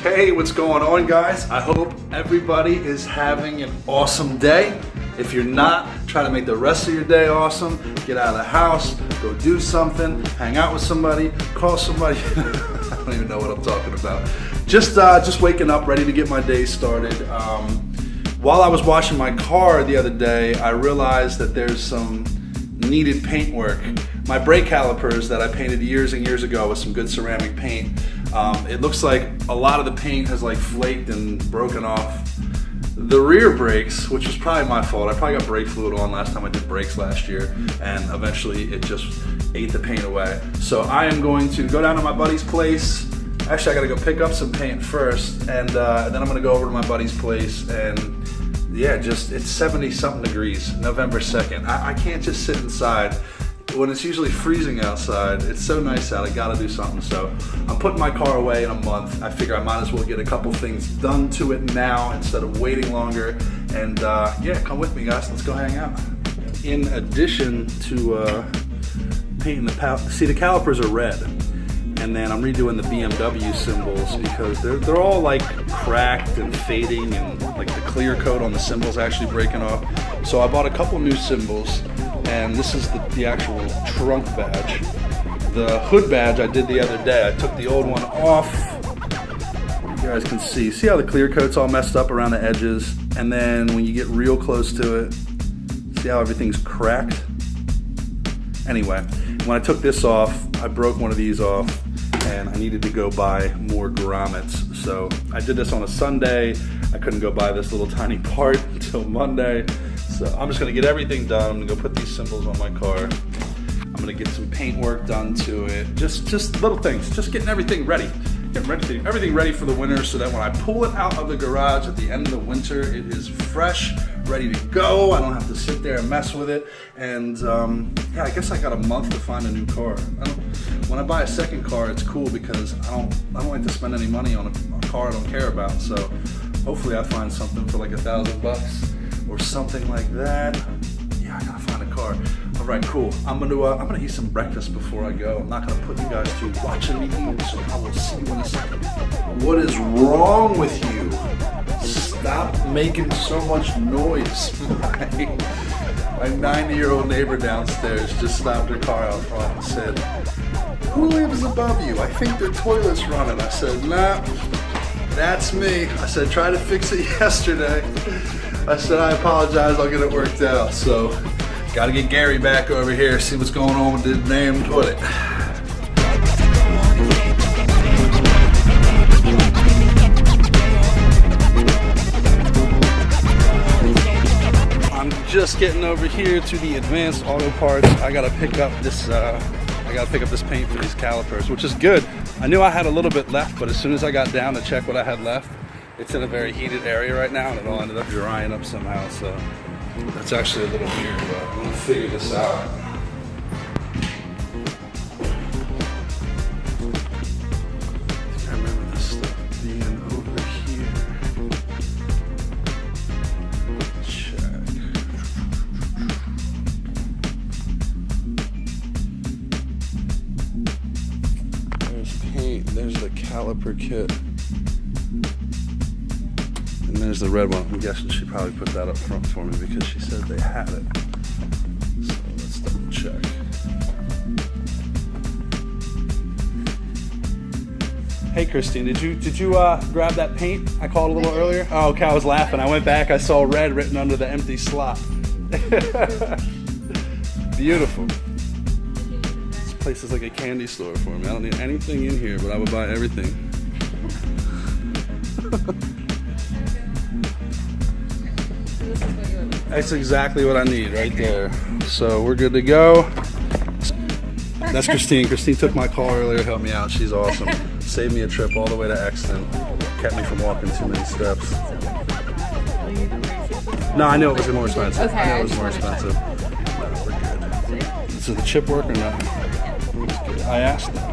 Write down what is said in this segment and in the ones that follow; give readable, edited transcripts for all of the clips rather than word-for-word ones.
Hey, what's going on, guys? I hope everybody is having an awesome day. If you're not, try to make the rest of your day awesome. Get out of the house, go do something, hang out with somebody, call somebody. I don't even know what I'm talking about. Just waking up, ready to get my day started. While I was washing my car the other day, I realized that there's some needed paint work. My brake calipers that I painted years and years ago with some good ceramic paint, it looks like a lot of the paint has like flaked and broken off the rear brakes, which was probably my fault. I probably got brake fluid on last time I did brakes last year, and eventually it just ate the paint away. So I am going to go down to my buddy's place. Actually, I gotta go pick up some paint first, and then I'm gonna go over to my buddy's place, and yeah, it's 70 something degrees, November 2nd. I can't just sit inside when it's usually freezing outside. It's so nice out, I gotta do something. So I'm putting my car away in a month. I figure I might as well get a couple things done to it now instead of waiting longer. And yeah, come with me, guys, let's go hang out. In addition to painting the calipers are red. And then I'm redoing the BMW symbols because they're all like cracked and fading, and like the clear coat on the symbols actually breaking off. So I bought a couple new symbols, and this is the actual trunk badge. The hood badge I did the other day. I took the old one off. You guys can see how the clear coat's all messed up around the edges, and then when you get real close to it, see how everything's cracked? Anyway, when I took this off, I broke one of these off, and I needed to go buy more grommets. So I did this on a Sunday. I couldn't go buy this little tiny part until Monday. So I'm just gonna get everything done. I'm gonna go put these symbols on my car. I'm gonna get some paint work done to it. Just little things, just getting everything ready. Everything ready for the winter, so that when I pull it out of the garage at the end of the winter, it is fresh, ready to go. I don't have to sit there and mess with it. And yeah, I guess I got a month to find a new car. When I buy a second car, it's cool because I don't like to spend any money on a car I don't care about. So hopefully I find something for like $1,000 or something like that. Yeah, I gotta find a car. All right, cool. I'm gonna eat some breakfast before I go. I'm not gonna put you guys through watching me eat, so I will see you in a second. What is wrong with you? Stop making so much noise. My 90-year-old neighbor downstairs just stopped her car out front and said, "Who lives above you? I think their toilet's running." I said, "Nah, that's me." I said, "Try to fix it yesterday." I said, "I apologize, I'll get it worked out." So, gotta get Gary back over here, see what's going on with the damn toilet. I'm just getting over here to the Advanced Auto Parts. I gotta pick up this paint for these calipers, which is good. I knew I had a little bit left, but as soon as I got down to check what I had left, it's in a very heated area right now, and it all ended up drying up somehow, so that's actually a little weird, but I'm gonna figure this out. I remember this stuff being over here. Check. There's paint, there's the caliper kit. And there's the red one. I'm guessing she probably put that up front for me because she said they had it. So let's double check. Hey Christine, did you grab that paint I called a little earlier? Oh, okay, I was laughing. I went back, I saw red written under the empty slot. Beautiful. This place is like a candy store for me. I don't need anything in here, but I would buy everything. That's exactly what I need right there. So we're good to go. That's Christine. Christine took my call earlier, helped me out. She's awesome. Saved me a trip all the way to Exton. Kept me from walking too many steps. No, I knew it was more expensive. Okay. I knew it was more expensive. No, we're good. Does the chip work or not? I asked them.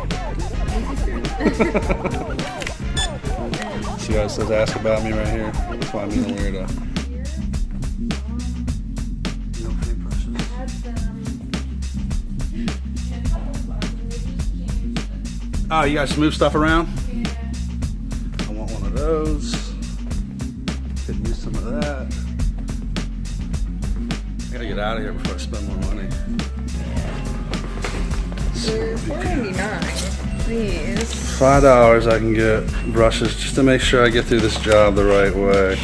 See how it says ask about me right here? That's why I'm being a weirdo. Oh, you guys move stuff around? I want one those. Could use some of that. I gotta get out of here before I spend more money. $4.99. Please. $5 I can get brushes just to make sure I get through this job the right way.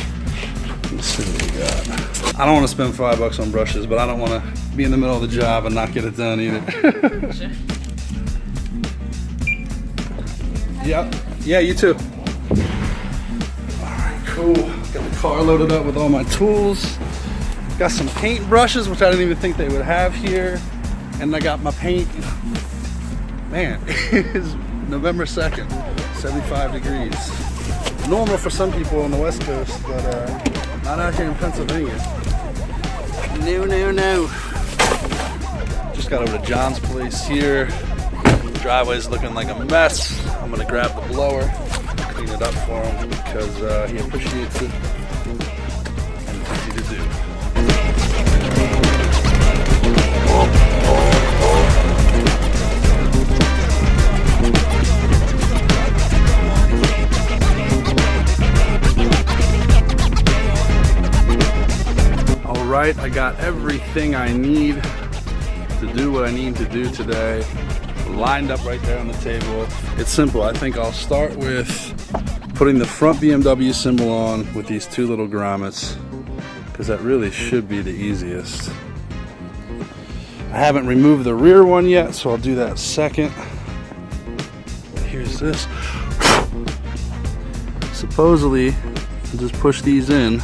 Let's see what we got. I don't want to spend $5 on brushes, but I don't want to be in the middle of the job and not get it done either. Yep. Yeah, you too. Alright, cool. Got the car loaded up with all my tools. Got some paint brushes, which I didn't even think they would have here. And I got my paint. Man, it is November 2nd, 75 degrees. Normal for some people on the West Coast, but not out here in Pennsylvania. No. Just got over to John's place here. Driveway's looking like a mess. I'm gonna grab the blower, clean it up for him because he appreciates it and it's easy to do. All right, I got everything I need to do what I need to do today lined up right there on the table. It's simple. I think I'll start with putting the front BMW symbol on with these two little grommets because that really should be the easiest. I haven't removed the rear one yet, so I'll do that second. Here's this. Supposedly, I'll just push these in.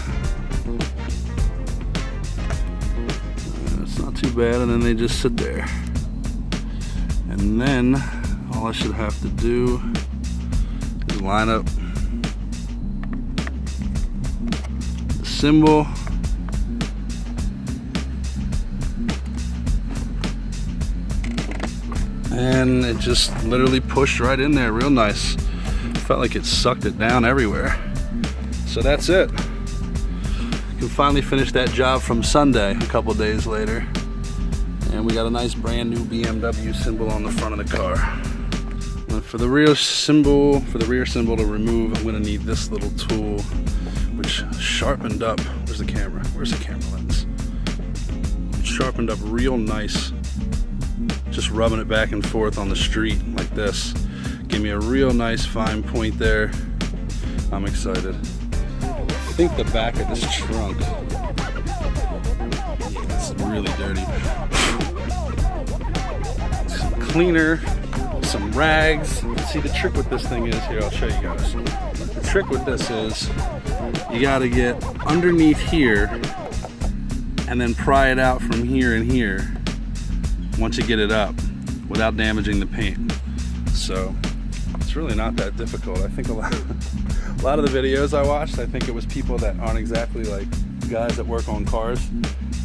It's not too bad, and then they just sit there. And then all I should have to do is line up the symbol. And it just literally pushed right in there real nice. Felt like it sucked it down everywhere. So that's it. Can finally finish that job from Sunday a couple days later. And we got a nice brand new BMW symbol on the front of the car. And for the rear symbol to remove, I'm gonna need this little tool, which sharpened up. Where's the camera? Where's the camera lens? Sharpened up real nice. Just rubbing it back and forth on the street like this. Give me a real nice fine point there. I'm excited. I think the back of this trunk, it's really dirty. Some cleaner, some rags. See, the trick with this thing is, here, I'll show you guys. The trick with this is you gotta get underneath here and then pry it out from here and here once you get it up without damaging the paint. So it's really not that difficult. I think a lot of the videos I watched, I think it was people that aren't exactly like guys that work on cars, and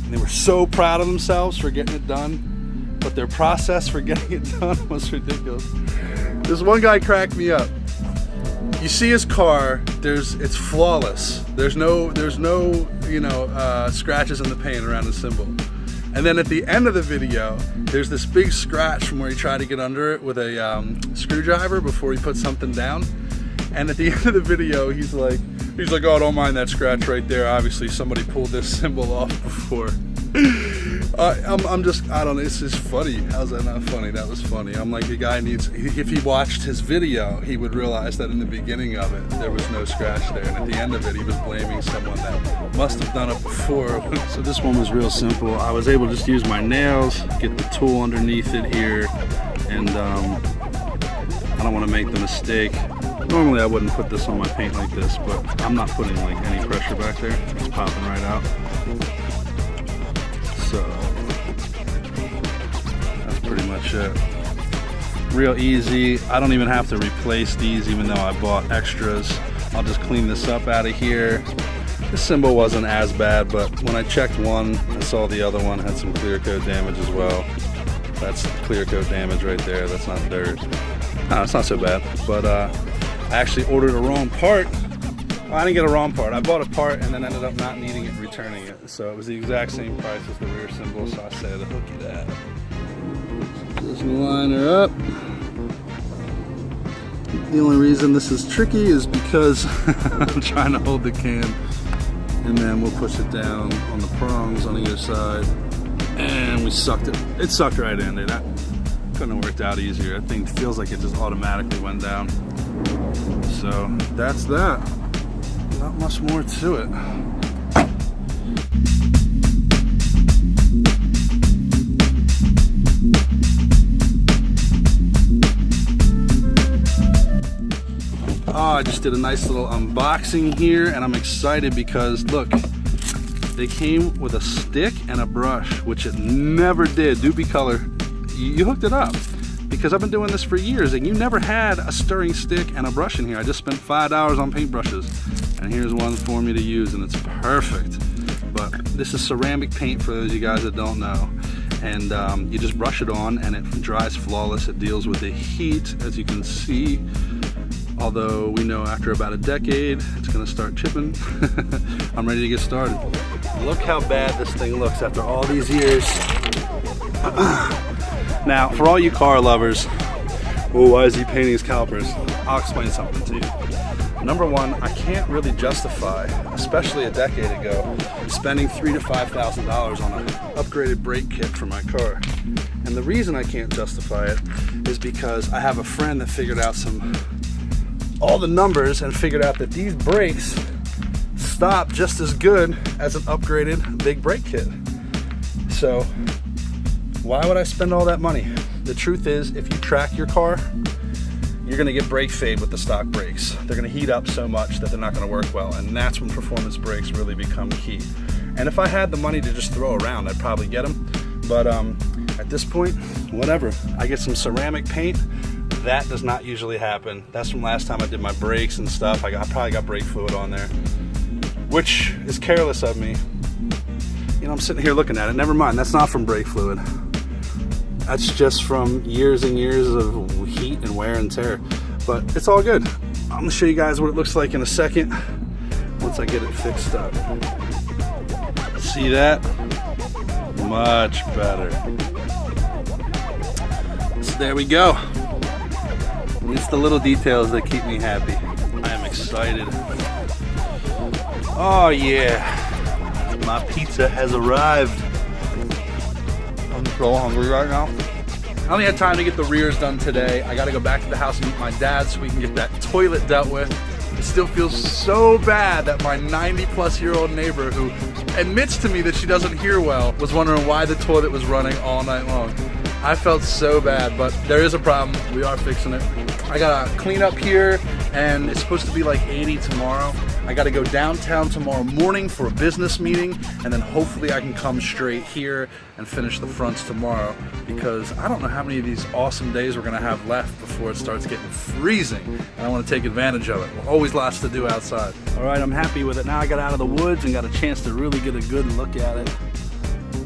they were so proud of themselves for getting it done, but their process for getting it done was ridiculous. This one guy cracked me up. You see his car, it's flawless. There's no scratches in the paint around the symbol. And then at the end of the video, there's this big scratch from where he tried to get under it with a screwdriver before he put something down. And at the end of the video, he's like, oh, don't mind that scratch right there. Obviously, somebody pulled this symbol off before. I don't know, it's just funny. How's that not funny? That was funny. I'm like, the guy if he watched his video, he would realize that in the beginning of it, there was no scratch there. And at the end of it, he was blaming someone that must have done it before. So this one was real simple. I was able to just use my nails, get the tool underneath it here, and I don't want to make the mistake. Normally I wouldn't put this on my paint like this, but I'm not putting like any pressure back there. It's popping right out. So that's pretty much it. Real easy. I don't even have to replace these, even though I bought extras. I'll just clean this up out of here. This symbol wasn't as bad, but when I checked one, I saw the other one had some clear coat damage as well. That's clear coat damage right there. That's not dirt. No, it's not so bad. But I actually ordered a wrong part. Well, I didn't get a wrong part. I bought a part and then ended up not needing it and returning it. So it was the exact same price as the rear symbol, so I said, hooky that. Just line her up. The only reason this is tricky is because I'm trying to hold the can, and then we'll push it down on the prongs on either side, and we sucked it. It sucked right in there. That couldn't have worked out easier. That thing feels like it just automatically went down. So that's that. Not much more to it. Oh, I just did a nice little unboxing here, and I'm excited because look, they came with a stick and a brush, which it never did. Doobie Color, you hooked it up, because I've been doing this for years and you never had a stirring stick and a brush in here. I just spent $5 on paintbrushes, and here's one for me to use, and it's perfect. But this is ceramic paint for those of you guys that don't know, and you just brush it on and it dries flawless. It deals with the heat, as you can see. Although we know after about a decade, it's gonna start chipping. I'm ready to get started. Look how bad this thing looks after all these years. Now, for all you car lovers, oh, why is he painting his calipers? I'll explain something to you. Number one, I can't really justify, especially a decade ago, spending $3,000 to $5,000 on an upgraded brake kit for my car. And the reason I can't justify it is because I have a friend that figured out all the numbers and figured out that these brakes stop just as good as an upgraded big brake kit. So why would I spend all that money? The truth is, if you track your car, you're gonna get brake fade with the stock brakes. They're gonna heat up so much that they're not gonna work well, and that's when performance brakes really become key. And if I had the money to just throw around, I'd probably get them. But at this point, whatever. I get some ceramic paint. That does not usually happen. That's from last time I did my brakes and stuff. I probably got brake fluid on there, which is careless of me. You know, I'm sitting here looking at it. Never mind, that's not from brake fluid. That's just from years and years of heat and wear and tear. But it's all good. I'm gonna show you guys what it looks like in a second once I get it fixed up. See that? Much better. So there we go. It's the little details that keep me happy. I am excited. Oh yeah, my pizza has arrived. I'm so hungry right now. I only had time to get the rears done today. I gotta go back to the house and meet my dad so we can get that toilet dealt with. It still feels so bad that my 90-plus-year-old neighbor, who admits to me that she doesn't hear well, was wondering why the toilet was running all night long. I felt so bad, but there is a problem. We are fixing it. I gotta clean up here, and it's supposed to be like 80 tomorrow. I gotta go downtown tomorrow morning for a business meeting, and then hopefully I can come straight here and finish the fronts tomorrow, because I don't know how many of these awesome days we're gonna have left before it starts getting freezing, and I wanna take advantage of it. Always lots to do outside. All right, I'm happy with it. Now I got out of the woods and got a chance to really get a good look at it.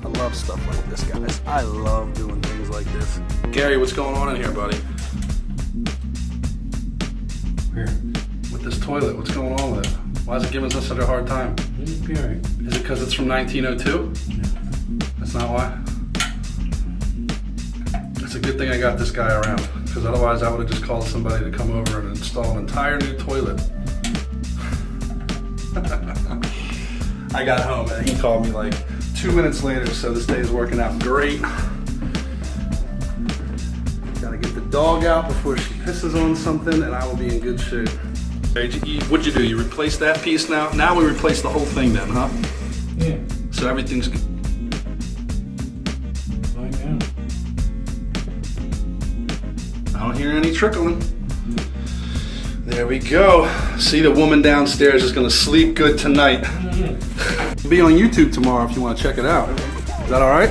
I love stuff like this, guys. I love doing things like this. Gary, what's going on in here, buddy? Where? With this toilet, what's going on with it? Why is it giving us such a hard time? It'll be all right. Is it because it's from 1902? No. That's not why? It's a good thing I got this guy around, because otherwise I would have just called somebody to come over and install an entire new toilet. I got home and he called me like 2 minutes later, so this day is working out great. Gotta get the dog out before she pisses on something, and I will be in good shape. What'd you do? You replaced that piece now? Now we replace the whole thing then, huh? Yeah. So everything's good. Fine now. I don't hear any trickling. There we go. See, the woman downstairs is gonna sleep good tonight. It'll be on YouTube tomorrow if you want to check it out. Is that all right?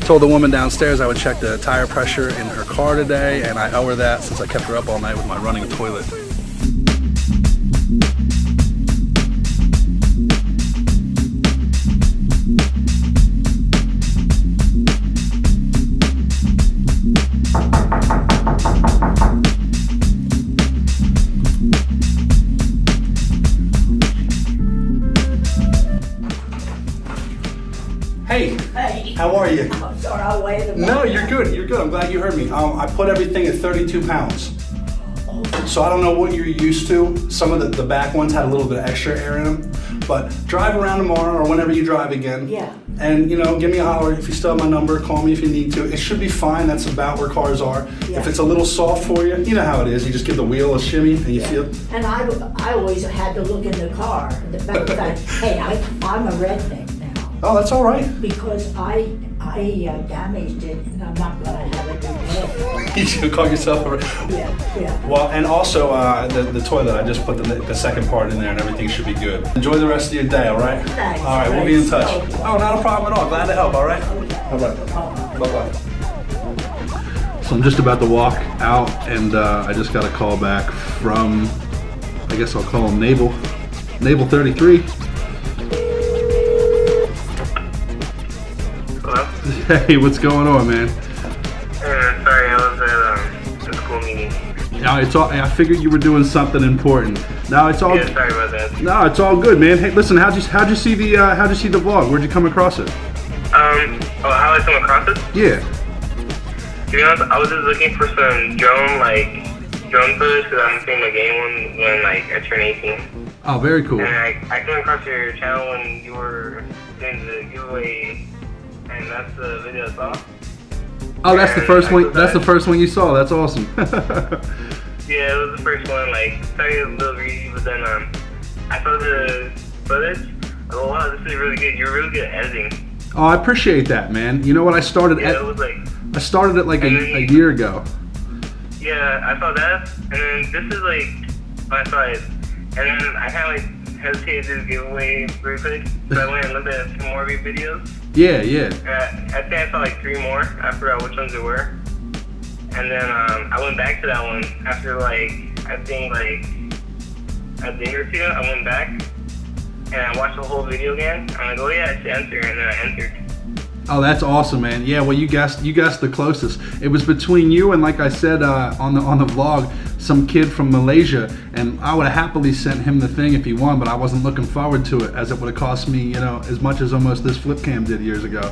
Told the woman downstairs I would check the tire pressure in her car today, and I owe her that since I kept her up all night with my running toilet. Hey, Hey. how are you? I'm sorry I weighed them. No, you're good. You're good. I'm glad you heard me. I put everything at 32 pounds. So I don't know what you're used to. Some of the back ones had a little bit of extra air in them. But drive around tomorrow or whenever you drive again. Yeah. And, you know, give me a holler if you still have my number. Call me if you need to. It should be fine. That's about where cars are. Yeah. If it's a little soft for you, you know how it is. You just give the wheel a shimmy and you feel... And I always had to look in the car. The fact that, hey, I'm a redneck now Oh, that's all right. because I damaged it and I'm not going to have it repaired. You should call yourself a... Yeah. Well, and also the toilet, I just put the second part in there and everything should be good. Enjoy the rest of your day, all right? Thanks. All right, we'll be in touch. Thanks. Oh, not a problem at all. Glad to help, all right? All right. Bye-bye. So I'm just about to walk out and I just got a call back from, I guess I'll call him Nabel 33. Hello? Hey, what's going on, man? Sorry, I was at a school meeting. No, it's all. I figured you were doing something important. No, it's all. Yeah, sorry about that. No, it's all good, man. Hey, listen, how'd you see the vlog? Where'd you come across it? How I come across it? Yeah. To be honest, I was just looking for some drone footage because I'm playing my game when I turn 18. Oh, very cool. And I came across your channel when you were doing the giveaway, and that's the video I saw. Oh, that's the And first I one. thought That's the that- first one you saw. That's awesome. Yeah, it was the first one. Started a little greasy, but then I saw the footage. I go, wow, this is really good. You're really good at editing. Oh, I appreciate that, man. You know what? I started Yeah, it was I started it like a year ago. Yeah, I saw that, and then this is when I saw it, and then I kind of hesitated to do the giveaway very quick, so I went and looked at some more of your videos. Yeah. I think I saw 3 more. I forgot which ones they were, and then I went back to that one after I think a day or two. I went back and I watched the whole video again. I'm like, oh yeah, I should enter, and then I entered. Oh, that's awesome, man. Yeah, well, you guessed the closest. It was between you and, like I said on the vlog, some kid from Malaysia, and I would have happily sent him the thing if he won, but I wasn't looking forward to it, as it would have cost me, as much as almost this flip cam did years ago.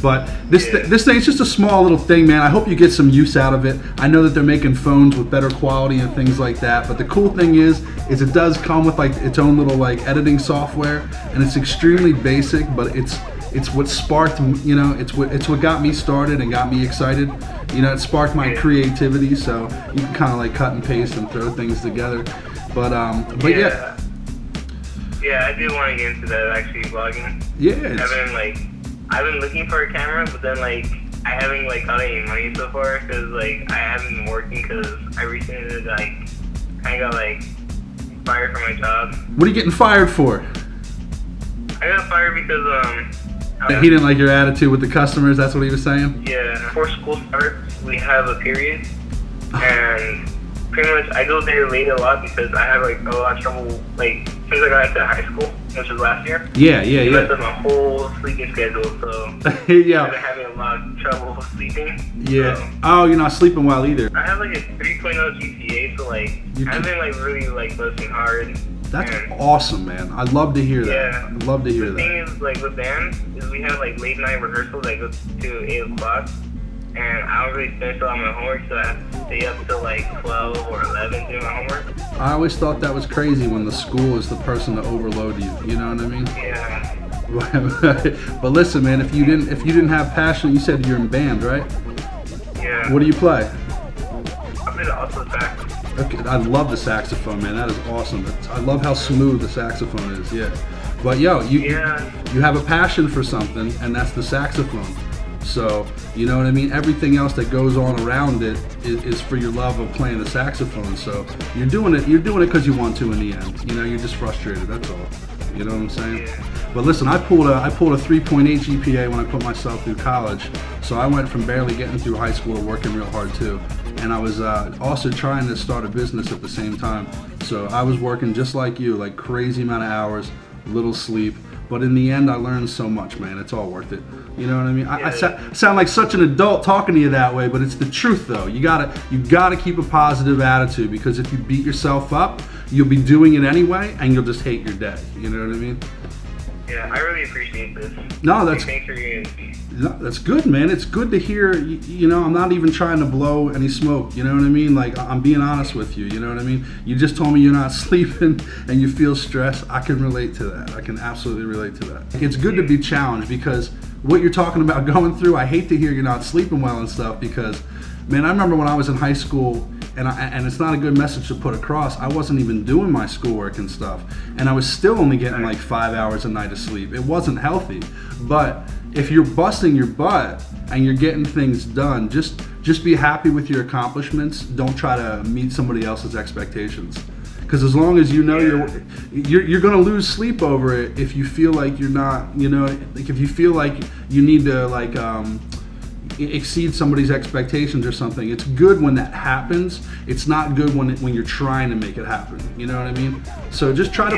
But this thing's just a small little thing, man. I hope you get some use out of it. I know that they're making phones with better quality and things like that, but the cool thing is it does come with its own little editing software, and it's extremely basic, but it's what sparked, it's what got me started and got me excited. It sparked my creativity, so you can kind of cut and paste and throw things together. But yeah. Yeah, I do want to get into that actually vlogging. Yeah. I've been looking for a camera, but then I haven't got any money so far because I haven't been working because I recently kind of got fired from my job. What are you getting fired for? I got fired because He didn't like your attitude with the customers. That's what he was saying. Yeah, before school starts, we have a period, and pretty much I go there late a lot because I have a lot of trouble since I got into high school, which was last year. Yeah. It messed up my whole sleeping schedule, so Yeah. I've been having a lot of trouble sleeping. Yeah. So Oh, you're not sleeping well either. I have a 3.0 GPA, so I've been really working hard. That's and, awesome, man. I love to hear that. Yeah. I love to hear The that. thing is, with band, is we have late night rehearsals that go to 8 o'clock, and I don't really finish all my homework, so I have to stay up till 12 or 11 doing my homework. I always thought that was crazy when the school is the person to overload you. You know what I mean? Yeah. But listen, man, if you didn't have passion, you said you're in band, right? Yeah. What do you play? I play the alto sax. Okay, I love the saxophone, man. That is awesome. I love how smooth the saxophone is. Yeah. But you have a passion for something, and that's the saxophone. So, you know what I mean? Everything else that goes on around it is for your love of playing the saxophone. So you're doing it because you want to in the end. You're just frustrated, that's all. You know what I'm saying? Yeah. But listen, I pulled a 3.8 GPA when I put myself through college. So I went from barely getting through high school to working real hard too. And I was also trying to start a business at the same time. So I was working just like you, crazy amount of hours, little sleep. But in the end, I learned so much, man. It's all worth it. You know what I mean? I sound like such an adult talking to you that way, but it's the truth, though. You gotta keep a positive attitude, because if you beat yourself up, you'll be doing it anyway, and you'll just hate your day. You know what I mean? Yeah, I really appreciate this. No, that's Thanks for your energy. No, that's good, man. It's good to hear, you know, I'm not even trying to blow any smoke, you know what I mean? Like, I'm being honest with you, you know what I mean? You just told me you're not sleeping and you feel stressed. I can relate to that. I can absolutely relate to that. It's good to be challenged because what you're talking about going through, I hate to hear you're not sleeping well and stuff because, man, I remember when I was in high school, and it's not a good message to put across, I wasn't even doing my schoolwork and stuff, and I was still only getting like 5 hours a night of sleep. It wasn't healthy, but if you're busting your butt and you're getting things done, just be happy with your accomplishments. Don't try to meet somebody else's expectations, because as long as you know you're gonna lose sleep over it if you feel like you're not, you know, like if you feel like you need to like exceed somebody's expectations or something. It's good when that happens. It's not good when you're trying to make it happen. You know what I mean? So just try to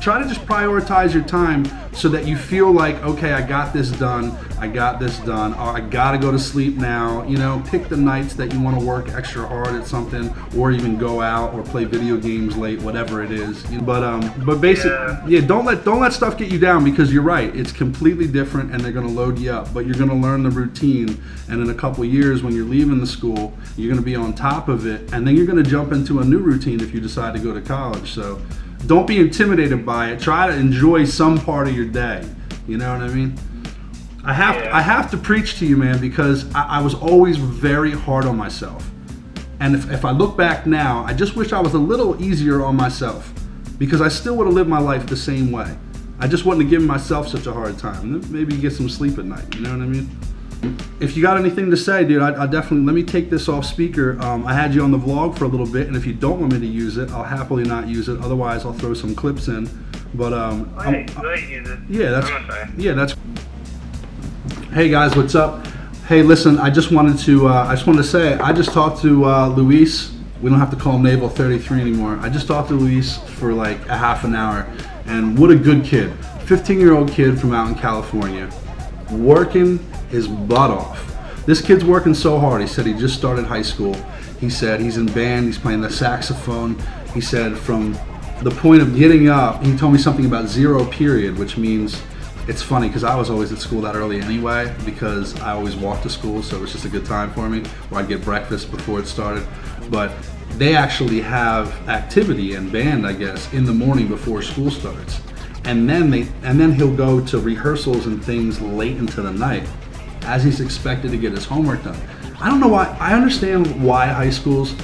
just prioritize your time so that you feel like, okay, I got this done, or I gotta go to sleep now. You know, pick the nights that you want to work extra hard at something, or even go out or play video games late, whatever it is. But basically, don't let stuff get you down, because you're right. It's completely different, and they're gonna load you up. But you're gonna learn the routine. And in a couple of years, when you're leaving the school, you're going to be on top of it, and then you're going to jump into a new routine if you decide to go to college. So don't be intimidated by it. Try to enjoy some part of your day. You know what I mean? I have to preach to you, man, because I was always very hard on myself. And if I look back now, I just wish I was a little easier on myself, because I still would have lived my life the same way. I just wouldn't have given myself such a hard time. Maybe get some sleep at night. You know what I mean? If you got anything to say, dude, I definitely, let me take this off speaker. I had you on the vlog for a little bit, and if you don't want me to use it, I'll happily not use it. Otherwise, I'll throw some clips in. But that's. Hey guys, what's up? Hey, listen, I just wanted to say, I just talked to Luis. We don't have to call him Naval 33 anymore. I just talked to Luis for like a half an hour, and what a good kid. 15-year-old kid from out in California, working his butt off. This kid's working so hard. He said he just started high school. He said he's in band, he's playing the saxophone. He said from the point of getting up, he told me something about 0 period, which means, it's funny because I was always at school that early anyway, because I always walked to school, so it was just a good time for me, where I'd get breakfast before it started. But they actually have activity and band, I guess, in the morning before school starts. And then he'll go to rehearsals and things late into the night, as he's expected to get his homework done. I don't know why. I understand why high schools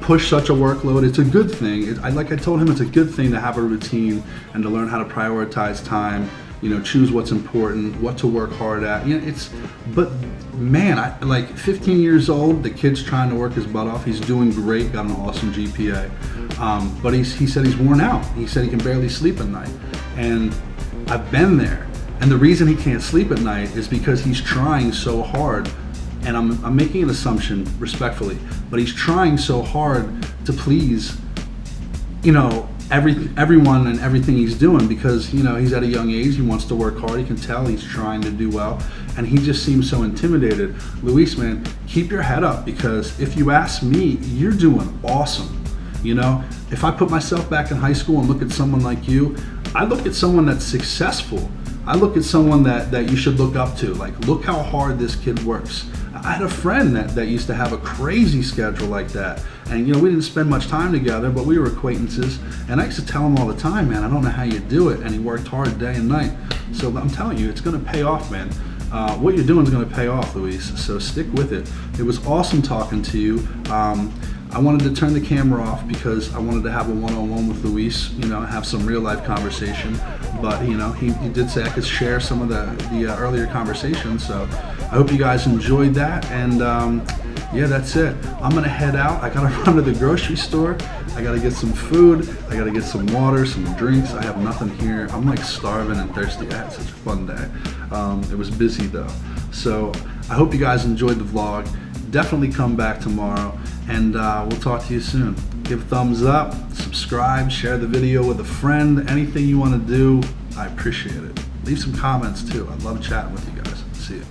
push such a workload. It's a good thing. Like I told him, it's a good thing to have a routine and to learn how to prioritize time. You know, choose what's important, what to work hard at. You know, but man, like 15 years old, the kid's trying to work his butt off. He's doing great, got an awesome GPA. But he said he's worn out. He said he can barely sleep at night. And I've been there. And the reason he can't sleep at night is because he's trying so hard. And I'm making an assumption respectfully, but he's trying so hard to please, you know, everyone and everything he's doing, because, you know, he's at a young age, he wants to work hard, he can tell he's trying to do well, and he just seems so intimidated. Luis, man, keep your head up, because if you ask me, you're doing awesome. You know, if I put myself back in high school and look at someone like you, I look at someone that's successful. I look at someone that you should look up to. Like, look how hard this kid works. I had a friend that used to have a crazy schedule like that. And, you know, we didn't spend much time together, but we were acquaintances. And I used to tell him all the time, man, I don't know how you do it. And he worked hard day and night. So I'm telling you, it's going to pay off, man. What you're doing is going to pay off, Luis. So stick with it. It was awesome talking to you. I wanted to turn the camera off because I wanted to have a one-on-one with Luis, you know, have some real-life conversation. But, you know, he did say I could share some of the earlier conversations. So I hope you guys enjoyed that. And yeah, that's it. I'm gonna head out. I gotta run to the grocery store. I gotta get some food. I gotta get some water, some drinks. I have nothing here. I'm like starving and thirsty. I had such a fun day. It was busy though. So I hope you guys enjoyed the vlog. Definitely come back tomorrow, and we'll talk to you soon. Give a thumbs up, subscribe, share the video with a friend. Anything you want to do, I appreciate it. Leave some comments too. I love chatting with you guys. See you.